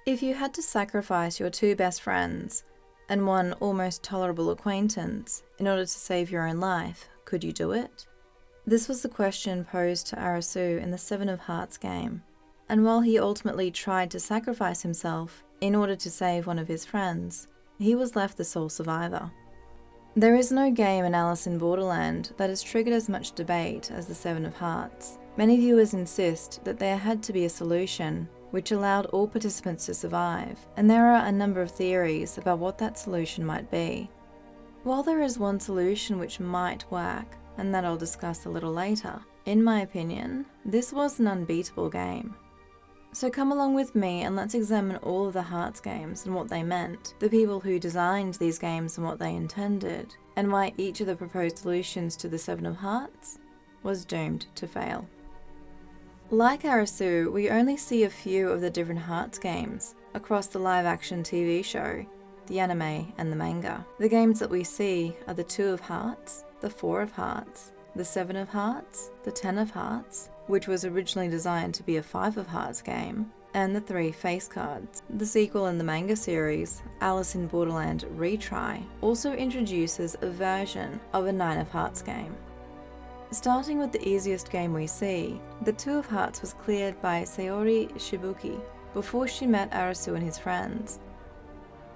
If you had to sacrifice your two best friends and one almost tolerable acquaintance in order to save your own life, could you do it? This was the question posed to Arasu in the Seven of Hearts game, and while he ultimately tried to sacrifice himself in order to save one of his friends, he was left the sole survivor. There is no game analysis in Borderland that has triggered as much debate as the Seven of Hearts. Many viewers insist that there had to be a solution which allowed all participants to survive, and there are a number of theories about what that solution might be. While there is one solution which might work, and that I'll discuss a little later, in my opinion, this was an unbeatable game. So come along with me and let's examine all of the Hearts games and what they meant, the people who designed these games and what they intended, and why each of the proposed solutions to the Seven of Hearts was doomed to fail. Like Arasu, we only see a few of the different Hearts games across the live-action TV show, the anime and the manga. The games that we see are the Two of Hearts, the Four of Hearts, the Seven of Hearts, the 10 of Hearts, which was originally designed to be a 5 of Hearts game, and the 3 face cards. The sequel in the manga series, Alice in Borderland Retry, also introduces a version of a 9 of Hearts game. Starting with the easiest game we see, the 2 of Hearts was cleared by Sayori Shibuki before she met Arasu and his friends.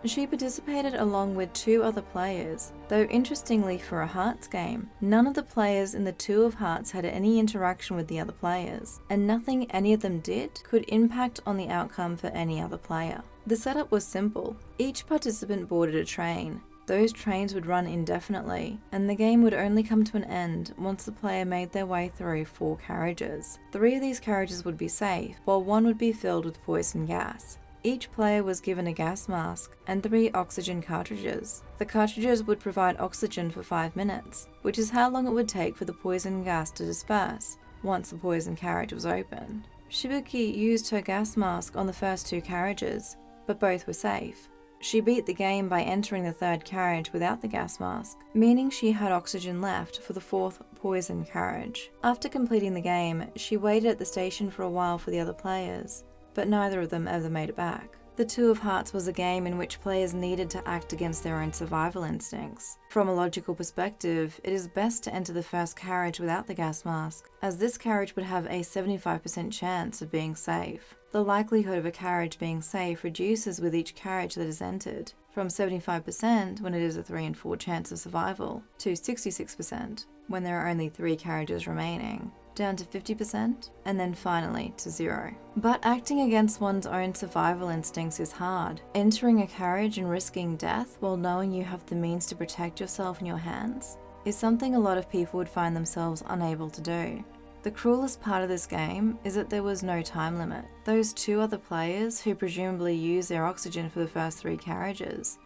She participated along with 2 other players, though interestingly for a Hearts game, none of the players in the 2 of Hearts had any interaction with the other players, and nothing any of them did could impact on the outcome for any other player. The setup was simple. Each participant boarded a train. Those trains would run indefinitely, and the game would only come to an end once the player made their way through 4 carriages. 3 of these carriages would be safe, while 1 would be filled with poison gas. Each player was given a gas mask and 3 oxygen cartridges. The cartridges would provide oxygen for 5 minutes, which is how long it would take for the poison gas to disperse once the poison carriage was open. Shibuki used her gas mask on the first 2 carriages, but both were safe. She beat the game by entering the 3rd carriage without the gas mask, meaning she had oxygen left for the 4th poison carriage. After completing the game, she waited at the station for a while for the other players, but neither of them ever made it back. The 2 of Hearts was a game in which players needed to act against their own survival instincts. From a logical perspective, it is best to enter the first carriage without the gas mask, as this carriage would have a 75% chance of being safe. The likelihood of a carriage being safe reduces with each carriage that is entered, from 75% when it is a 3 in 4 chance of survival, to 66% when there are only 3 carriages remaining, down to 50%, and then finally to 0. But acting against one's own survival instincts is hard. Entering a carriage and risking death while knowing you have the means to protect yourself in your hands is something a lot of people would find themselves unable to do. The cruelest part of this game is that there was no time limit. Those 2 other players who presumably used their oxygen for the first 3 carriages,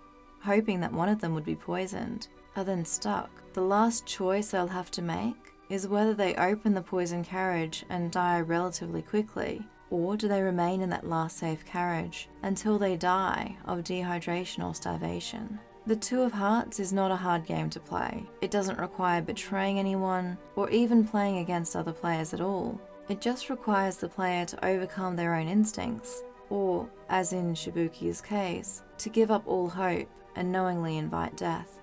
hoping that one of them would be poisoned, are then stuck. The last choice they'll have to make is whether they open the poison carriage and die relatively quickly, or do they remain in that last safe carriage until they die of dehydration or starvation. The 2 of Hearts is not a hard game to play. It doesn't require betraying anyone or even playing against other players at all. It just requires the player to overcome their own instincts, or, as in Shibuki's case, to give up all hope and knowingly invite death.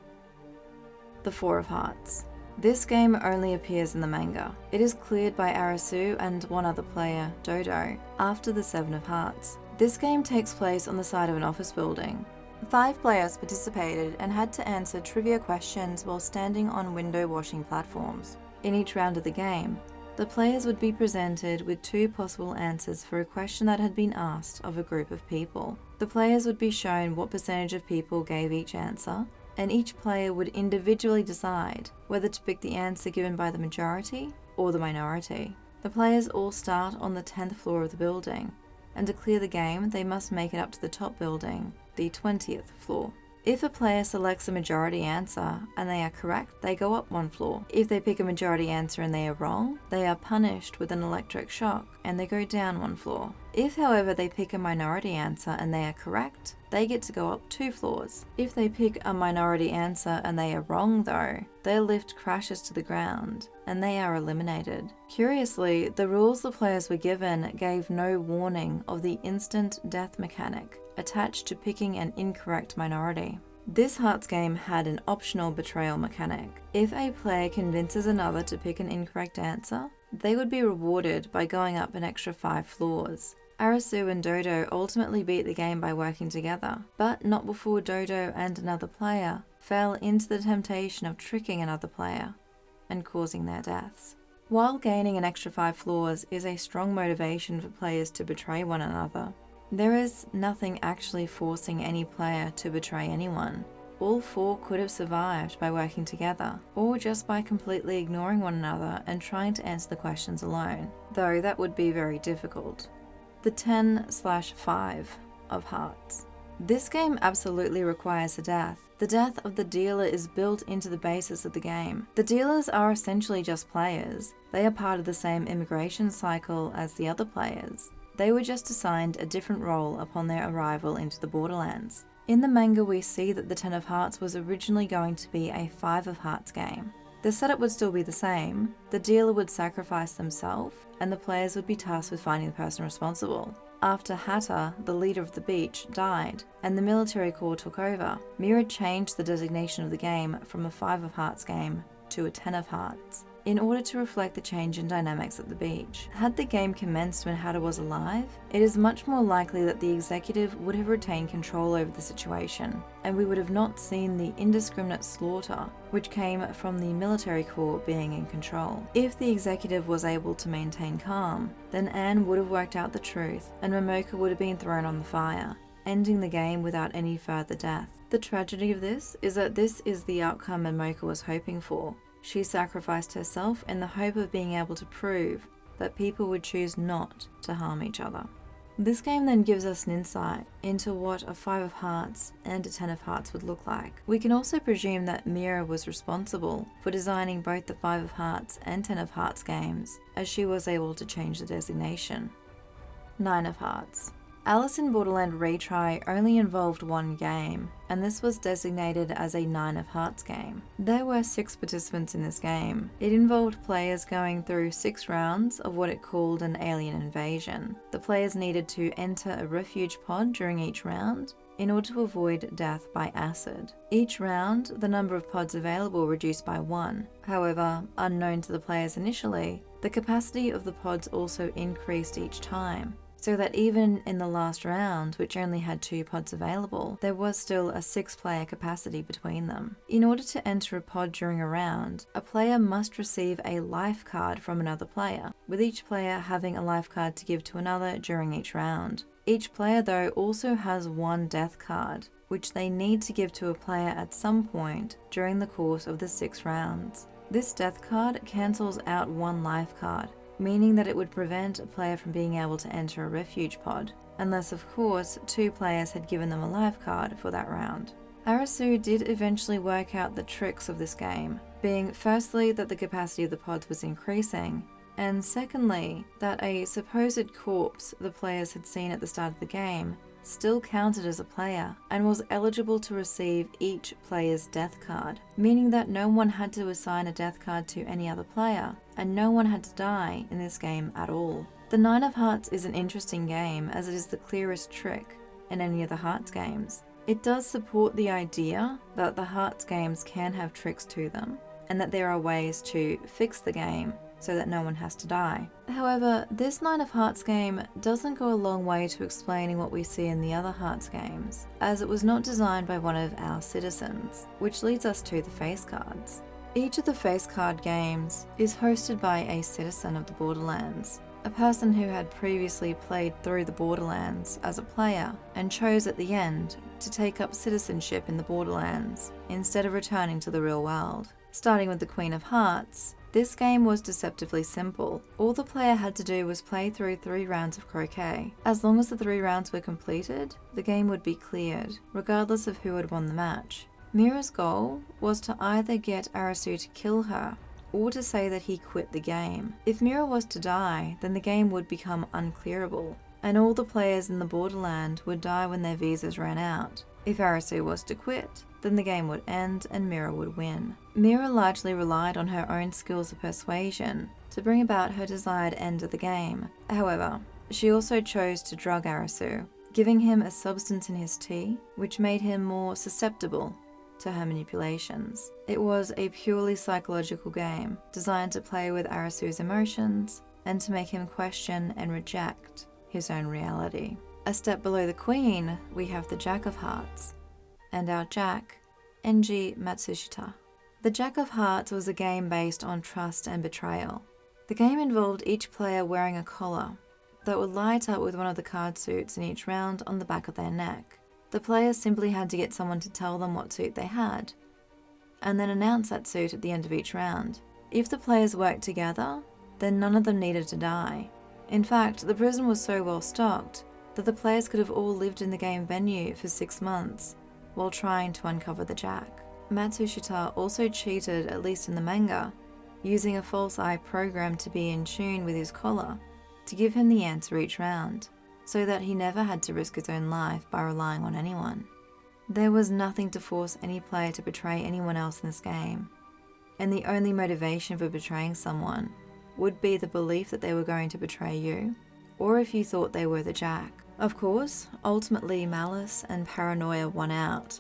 The 4 of Hearts. This game only appears in the manga. It is cleared by Arasu and one other player, Dodo, after the 7 of Hearts. This game takes place on the side of an office building. 5 players participated and had to answer trivia questions while standing on window washing platforms. In each round of the game, the players would be presented with 2 possible answers for a question that had been asked of a group of people. The players would be shown what percentage of people gave each answer, and each player would individually decide whether to pick the answer given by the majority or the minority. The players all start on the 10th floor of the building, and to clear the game they must make it up to the top building, the 20th floor. If a player selects a majority answer and they are correct, they go up 1 floor. If they pick a majority answer and they are wrong, they are punished with an electric shock and they go down 1 floor. If, however, they pick a minority answer and they are correct, they get to go up 2 floors. If they pick a minority answer and they are wrong though, their lift crashes to the ground and they are eliminated. Curiously, the rules the players were given gave no warning of the instant death mechanic attached to picking an incorrect minority. This Hearts game had an optional betrayal mechanic. If a player convinces another to pick an incorrect answer, they would be rewarded by going up an extra 5 floors. Arasu and Dodo ultimately beat the game by working together, but not before Dodo and another player fell into the temptation of tricking another player and causing their deaths. While gaining an extra 5 floors is a strong motivation for players to betray one another, there is nothing actually forcing any player to betray anyone. All 4 could have survived by working together, or just by completely ignoring one another and trying to answer the questions alone, though that would be very difficult. The 10/5 of Hearts. This game absolutely requires a death. The death of the dealer is built into the basis of the game. The dealers are essentially just players. They are part of the same immigration cycle as the other players. They were just assigned a different role upon their arrival into the Borderlands. In the manga, we see that the 10 of Hearts was originally going to be a 5 of Hearts game. The setup would still be the same. The dealer would sacrifice themselves, and the players would be tasked with finding the person responsible. After Hatter, the leader of the beach, died, and the military corps took over, Mira changed the designation of the game from a 5 of Hearts game to a 10 of Hearts, in order to reflect the change in dynamics at the beach. Had the game commenced when Hatter was alive, it is much more likely that the executive would have retained control over the situation, and we would have not seen the indiscriminate slaughter which came from the military corps being in control. If the executive was able to maintain calm, then Anne would have worked out the truth and Momoka would have been thrown on the fire, ending the game without any further death. The tragedy of this is that this is the outcome Momoka was hoping for. She sacrificed herself in the hope of being able to prove that people would choose not to harm each other. This game then gives us an insight into what a 5 of Hearts and a 10 of Hearts would look like. We can also presume that Mira was responsible for designing both the 5 of Hearts and 10 of Hearts games, as she was able to change the designation. 9 of Hearts. Alice in Borderland Retry only involved 1 game, and this was designated as a 9 of Hearts game. There were 6 participants in this game. It involved players going through 6 rounds of what it called an alien invasion. The players needed to enter a refuge pod during each round in order to avoid death by acid. Each round, the number of pods available reduced by 1. However, unknown to the players initially, the capacity of the pods also increased each time, so that even in the last round, which only had 2 pods available, there was still a 6-player capacity between them. In order to enter a pod during a round, a player must receive a life card from another player, with each player having a life card to give to another during each round. Each player though also has 1 death card, which they need to give to a player at some point during the course of the 6 rounds. This death card cancels out 1 life card, meaning that it would prevent a player from being able to enter a refuge pod, unless of course 2 players had given them a life card for that round. Arasu did eventually work out the tricks of this game, being firstly that the capacity of the pods was increasing, and secondly that a supposed corpse the players had seen at the start of the game still counted as a player and was eligible to receive each player's death card, meaning that no one had to assign a death card to any other player, and no one had to die in this game at all. The 9 of Hearts is an interesting game as it is the clearest trick in any of the Hearts games. It does support the idea that the Hearts games can have tricks to them, and that there are ways to fix the game so that no one has to die. However, this 9 of Hearts game doesn't go a long way to explaining what we see in the other Hearts games, as it was not designed by one of our citizens, which leads us to the face cards. Each of the face card games is hosted by a citizen of the Borderlands, a person who had previously played through the Borderlands as a player and chose at the end to take up citizenship in the Borderlands instead of returning to the real world. Starting with the Queen of Hearts, this game was deceptively simple. All the player had to do was play through 3 rounds of croquet. As long as the 3 rounds were completed, the game would be cleared, regardless of who had won the match. Mira's goal was to either get Arasu to kill her, or to say that he quit the game. If Mira was to die, then the game would become unclearable, and all the players in the Borderland would die when their visas ran out. If Arisu was to quit, then the game would end and Mira would win. Mira largely relied on her own skills of persuasion to bring about her desired end of the game. However, she also chose to drug Arisu, giving him a substance in his tea which made him more susceptible to her manipulations. It was a purely psychological game designed to play with Arisu's emotions and to make him question and reject his own reality. A step below the Queen, we have the Jack of Hearts, and our Jack, Enji Matsushita. The Jack of Hearts was a game based on trust and betrayal. The game involved each player wearing a collar that would light up with one of the card suits in each round on the back of their neck. The players simply had to get someone to tell them what suit they had, and then announce that suit at the end of each round. If the players worked together, then none of them needed to die. In fact, the prison was so well stocked that the players could have all lived in the game venue for 6 months while trying to uncover the Jack. Matsushita also cheated, at least in the manga, using a false eye program to be in tune with his collar to give him the answer each round, so that he never had to risk his own life by relying on anyone. There was nothing to force any player to betray anyone else in this game, and the only motivation for betraying someone would be the belief that they were going to betray you, or if you thought they were the Jack. Of course, ultimately malice and paranoia won out,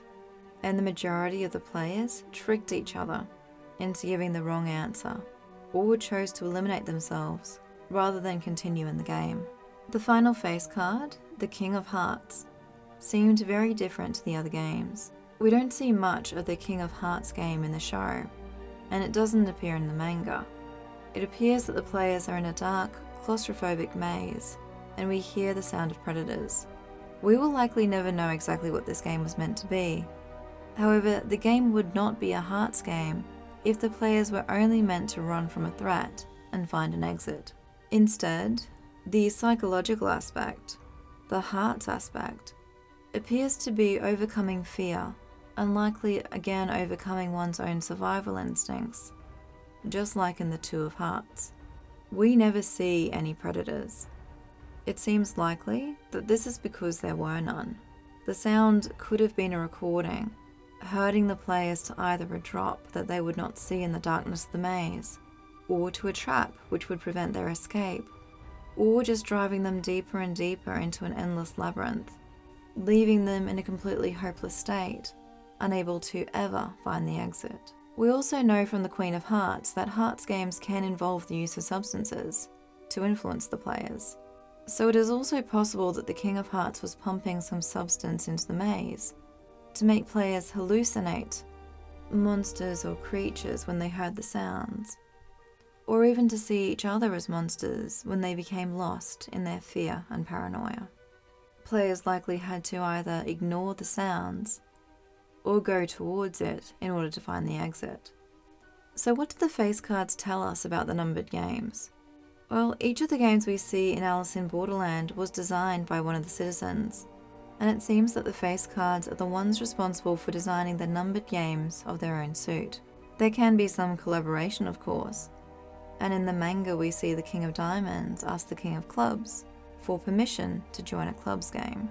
and the majority of the players tricked each other into giving the wrong answer, or chose to eliminate themselves rather than continue in the game. The final face card, the King of Hearts, seemed very different to the other games. We don't see much of the King of Hearts game in the show, and it doesn't appear in the manga. It appears that the players are in a dark, claustrophobic maze, and we hear the sound of predators. We will likely never know exactly what this game was meant to be. However, the game would not be a Hearts game if the players were only meant to run from a threat and find an exit. Instead, the psychological aspect, the Hearts aspect, appears to be overcoming fear and likely again overcoming one's own survival instincts, just like in the Two of Hearts. We never see any predators. It seems likely that this is because there were none. The sound could have been a recording, herding the players to either a drop that they would not see in the darkness of the maze, or to a trap which would prevent their escape, or just driving them deeper and deeper into an endless labyrinth, leaving them in a completely hopeless state, unable to ever find the exit. We also know from the Queen of Hearts that Hearts games can involve the use of substances to influence the players. So it is also possible that the King of Hearts was pumping some substance into the maze to make players hallucinate monsters or creatures when they heard the sounds, or even to see each other as monsters when they became lost in their fear and paranoia. Players likely had to either ignore the sounds or go towards it in order to find the exit. So what do the face cards tell us about the numbered games? Well, each of the games we see in Alice in Borderland was designed by one of the citizens, and it seems that the face cards are the ones responsible for designing the numbered games of their own suit. There can be some collaboration, of course, and in the manga we see the King of Diamonds ask the King of Clubs for permission to join a clubs game.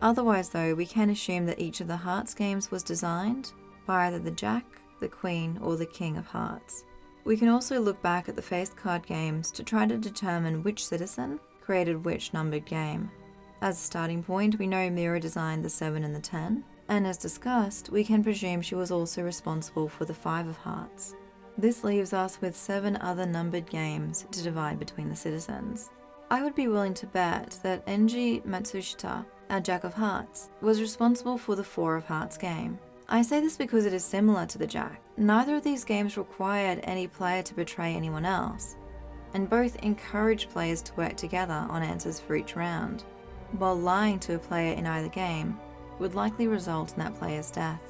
Otherwise though, we can assume that each of the Hearts games was designed by either the Jack, the Queen, or the King of Hearts. We can also look back at the face card games to try to determine which citizen created which numbered game. As a starting point, we know Mira designed the 7 and the 10, and as discussed, we can presume she was also responsible for the 5 of Hearts. This leaves us with 7 other numbered games to divide between the citizens. I would be willing to bet that Enji Matsushita, our Jack of Hearts, was responsible for the 4 of Hearts game. I say this because it is similar to the Jack. Neither of these games required any player to betray anyone else, and both encourage players to work together on answers for each round, while lying to a player in either game would likely result in that player's death.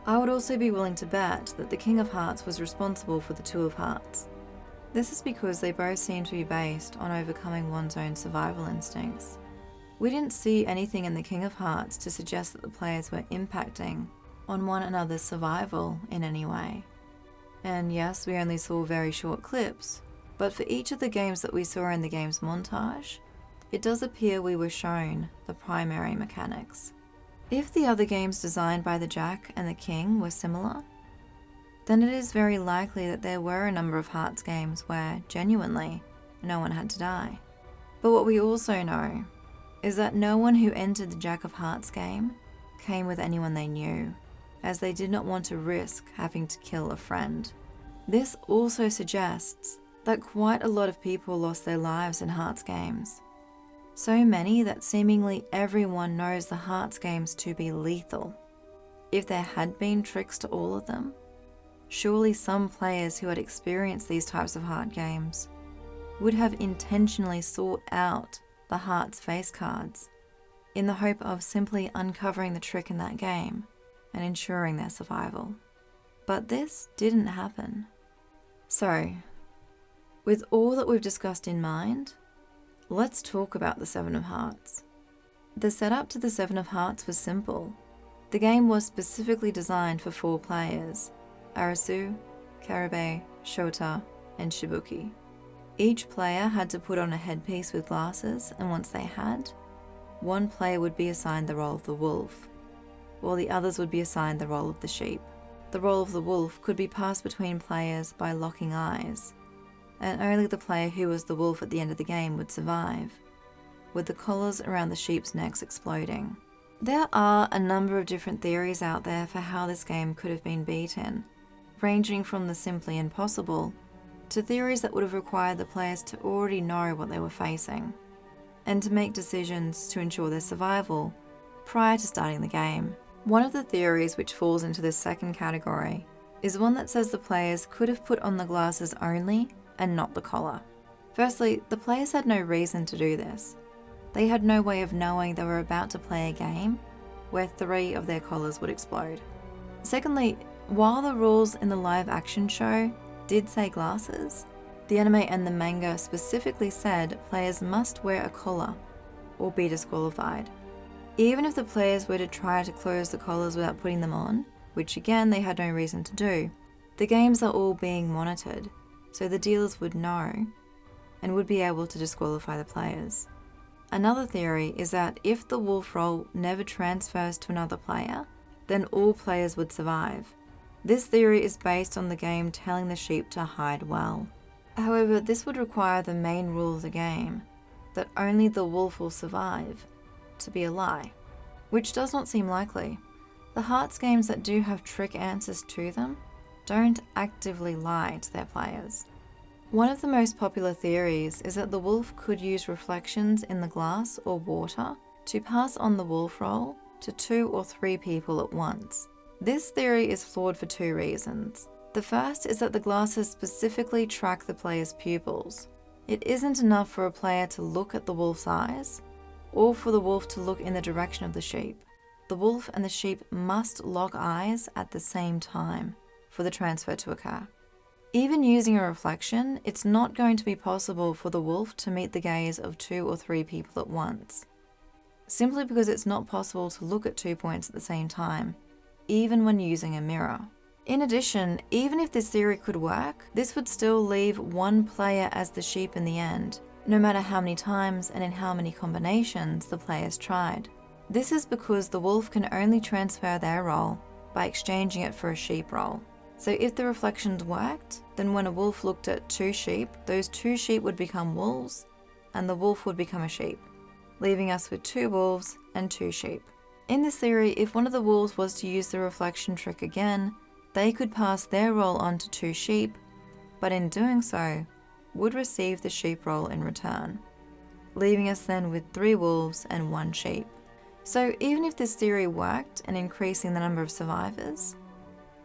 I would also be willing to bet that the King of Hearts was responsible for the 2 of Hearts. This is because they both seem to be based on overcoming one's own survival instincts. We didn't see anything in the King of Hearts to suggest that the players were impacting on one another's survival in any way. And yes, we only saw very short clips, but for each of the games that we saw in the game's montage, it does appear we were shown the primary mechanics. If the other games designed by the Jack and the King were similar, then it is very likely that there were a number of hearts games where, genuinely, no one had to die. But what we also know is that no one who entered the Jack of Hearts game came with anyone they knew, as they did not want to risk having to kill a friend. This also suggests that quite a lot of people lost their lives in Hearts games. So many that seemingly everyone knows the Hearts games to be lethal. If there had been tricks to all of them, surely some players who had experienced these types of heart games would have intentionally sought out the Hearts face cards in the hope of simply uncovering the trick in that game and ensuring their survival. But this didn't happen. So, with all that we've discussed in mind, let's talk about the Seven of Hearts. The setup to the Seven of Hearts was simple. The game was specifically designed for 4 players: Arasu, Karebe, Shota, and Shibuki. Each player had to put on a headpiece with glasses, and once they had, one player would be assigned the role of the wolf, while the others would be assigned the role of the sheep. The role of the wolf could be passed between players by locking eyes, and only the player who was the wolf at the end of the game would survive, with the collars around the sheep's necks exploding. There are a number of different theories out there for how this game could have been beaten, ranging from the simply impossible to theories that would have required the players to already know what they were facing, and to make decisions to ensure their survival prior to starting the game. One of the theories which falls into this second category is one that says the players could have put on the glasses only and not the collar. Firstly, the players had no reason to do this. They had no way of knowing they were about to play a game where 3 of their collars would explode. Secondly, while the rules in the live action show did say glasses, the anime and the manga specifically said players must wear a collar or be disqualified. Even if the players were to try to close the collars without putting them on, which again they had no reason to do, the games are all being monitored, so the dealers would know and would be able to disqualify the players. Another theory is that if the wolf role never transfers to another player, then all players would survive. This theory is based on the game telling the sheep to hide well. However, this would require the main rule of the game, that only the wolf will survive, to be a lie, which does not seem likely. The Hearts games that do have trick answers to them don't actively lie to their players. One of the most popular theories is that the wolf could use reflections in the glass or water to pass on the wolf role to 2 or 3 people at once. This theory is flawed for 2 reasons. The first is that the glasses specifically track the player's pupils. It isn't enough for a player to look at the wolf's eyes, or for the wolf to look in the direction of the sheep. The wolf and the sheep must lock eyes at the same time for the transfer to occur. Even using a reflection, it's not going to be possible for the wolf to meet the gaze of 2 or 3 people at once, simply because it's not possible to look at 2 points at the same time, even when using a mirror. In addition, even if this theory could work, this would still leave one player as the sheep in the end, no matter how many times and in how many combinations the players tried. This is because the wolf can only transfer their role by exchanging it for a sheep role. So if the reflections worked, then when a wolf looked at 2 sheep, those 2 sheep would become wolves, and the wolf would become a sheep, leaving us with 2 wolves and 2 sheep. In this theory, if one of the wolves was to use the reflection trick again, they could pass their role on to 2 sheep, but in doing so, would receive the sheep role in return, leaving us then with 3 wolves and 1 sheep. So even if this theory worked in increasing the number of survivors,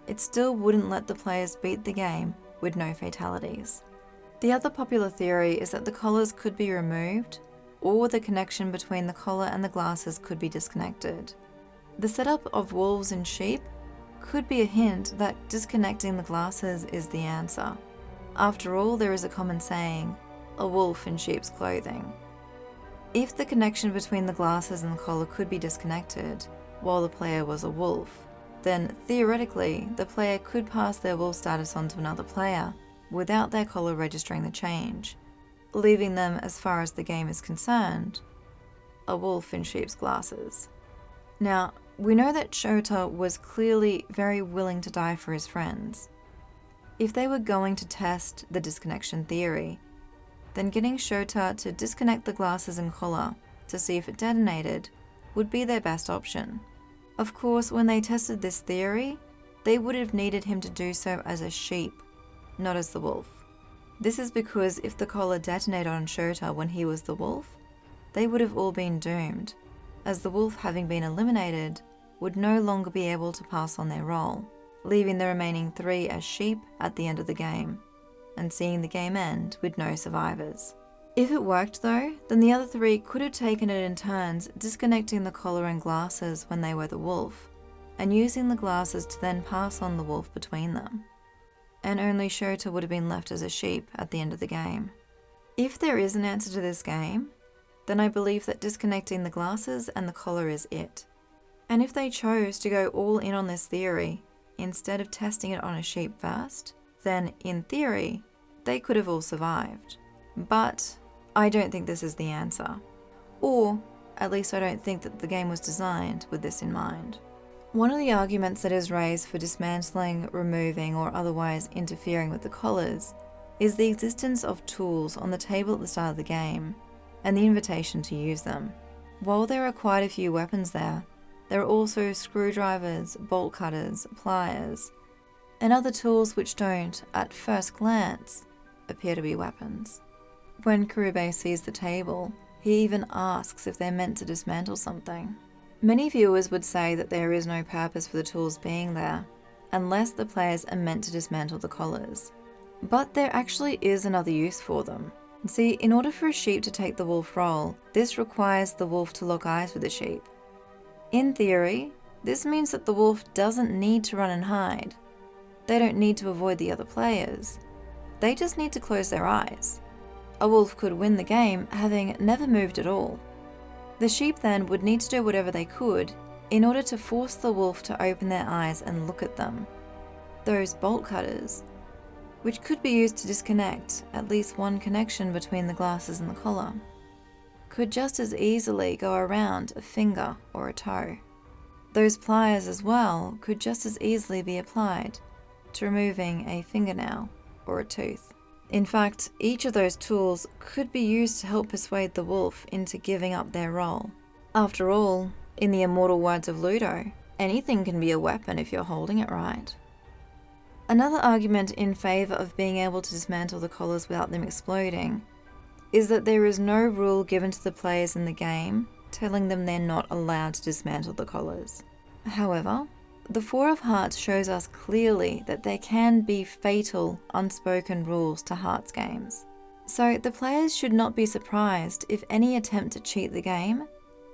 it still wouldn't let the players beat the game with no fatalities. The other popular theory is that the collars could be removed, or the connection between the collar and the glasses could be disconnected. The setup of wolves and sheep could be a hint that disconnecting the glasses is the answer. After all, there is a common saying, a wolf in sheep's clothing. If the connection between the glasses and the collar could be disconnected while the player was a wolf, then theoretically the player could pass their wolf status on to another player without their collar registering the change, leaving them, as far as the game is concerned, a wolf in sheep's glasses. Now, we know that Shota was clearly very willing to die for his friends. If they were going to test the disconnection theory, then getting Shota to disconnect the glasses and collar to see if it detonated would be their best option. Of course, when they tested this theory, they would have needed him to do so as a sheep, not as the wolf. This is because if the collar detonated on Shota when he was the wolf, they would have all been doomed, as the wolf, having been eliminated, would no longer be able to pass on their role, leaving the remaining 3 as sheep at the end of the game, and seeing the game end with no survivors. If it worked though, then the other 3 could have taken it in turns, disconnecting the collar and glasses when they were the wolf, and using the glasses to then pass on the wolf between them. And only Shota would have been left as a sheep at the end of the game. If there is an answer to this game, then I believe that disconnecting the glasses and the collar is it. And if they chose to go all in on this theory, instead of testing it on a sheep first, then in theory, they could have all survived. But I don't think this is the answer. Or, at least I don't think that the game was designed with this in mind. One of the arguments that is raised for dismantling, removing, or otherwise interfering with the collars is the existence of tools on the table at the start of the game, and the invitation to use them. While there are quite a few weapons there are also screwdrivers, bolt cutters, pliers, and other tools which don't, at first glance, appear to be weapons. When Kirube sees the table, he even asks if they're meant to dismantle something. Many viewers would say that there is no purpose for the tools being there, unless the players are meant to dismantle the collars. But there actually is another use for them. See, in order for a sheep to take the wolf role, this requires the wolf to lock eyes with the sheep. In theory, this means that the wolf doesn't need to run and hide. They don't need to avoid the other players. They just need to close their eyes. A wolf could win the game having never moved at all. The sheep then would need to do whatever they could in order to force the wolf to open their eyes and look at them. Those bolt cutters, which could be used to disconnect at least one connection between the glasses and the collar, could just as easily go around a finger or a toe. Those pliers as well could just as easily be applied to removing a fingernail or a tooth. In fact, each of those tools could be used to help persuade the wolf into giving up their role. After all, in the immortal words of Ludo, anything can be a weapon if you're holding it right. Another argument in favour of being able to dismantle the collars without them exploding is that there is no rule given to the players in the game telling them they're not allowed to dismantle the collars. However, the Four of Hearts shows us clearly that there can be fatal, unspoken rules to Hearts games. So the players should not be surprised if any attempt to cheat the game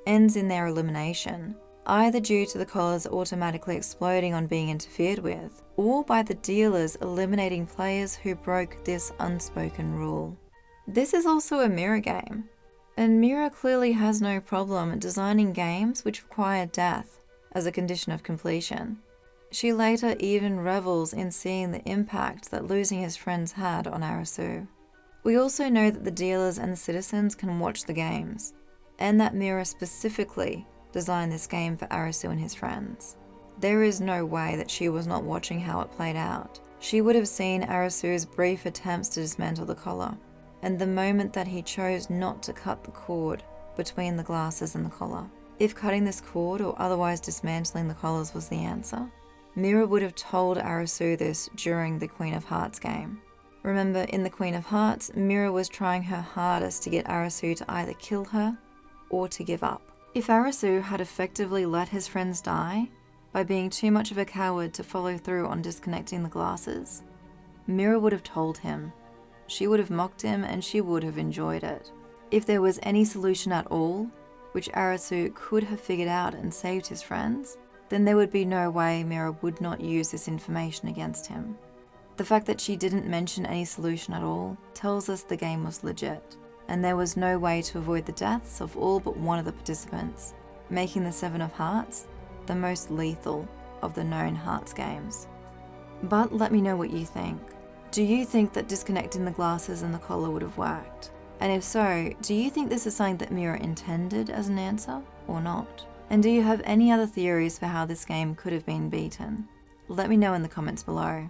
ends in their elimination, either due to the collars automatically exploding on being interfered with, or by the dealers eliminating players who broke this unspoken rule. This is also a mirror game, and Mirror clearly has no problem designing games which require death as a condition of completion. She later even revels in seeing the impact that losing his friends had on Arasu. We also know that the dealers and the citizens can watch the games, and that Mirror specifically designed this game for Arasu and his friends. There is no way that she was not watching how it played out. She would have seen Arasu's brief attempts to dismantle the collar, and the moment that he chose not to cut the cord between the glasses and the collar. If cutting this cord or otherwise dismantling the collars was the answer, Mirror would have told Arasu this during the Queen of Hearts game. Remember, in the Queen of Hearts, Mirror was trying her hardest to get Arasu to either kill her or to give up. If Arasu had effectively let his friends die by being too much of a coward to follow through on disconnecting the glasses, Mirror would have told him. She would have mocked him and she would have enjoyed it. If there was any solution at all, which Arasu could have figured out and saved his friends, then there would be no way Mirror would not use this information against him. The fact that she didn't mention any solution at all tells us the game was legit, and there was no way to avoid the deaths of all but one of the participants, making the Seven of Hearts the most lethal of the known Hearts games. But let me know what you think. Do you think that disconnecting the glasses and the collar would have worked? And if so, do you think this is something that Mirror intended as an answer or not? And do you have any other theories for how this game could have been beaten? Let me know in the comments below.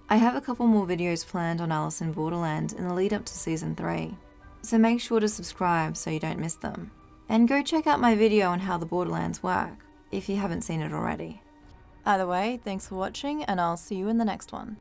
I have a couple more videos planned on Alice in Borderland in the lead up to Season 3, so make sure to subscribe so you don't miss them. And go check out my video on how the Borderlands work, if you haven't seen it already. Either way, thanks for watching and I'll see you in the next one.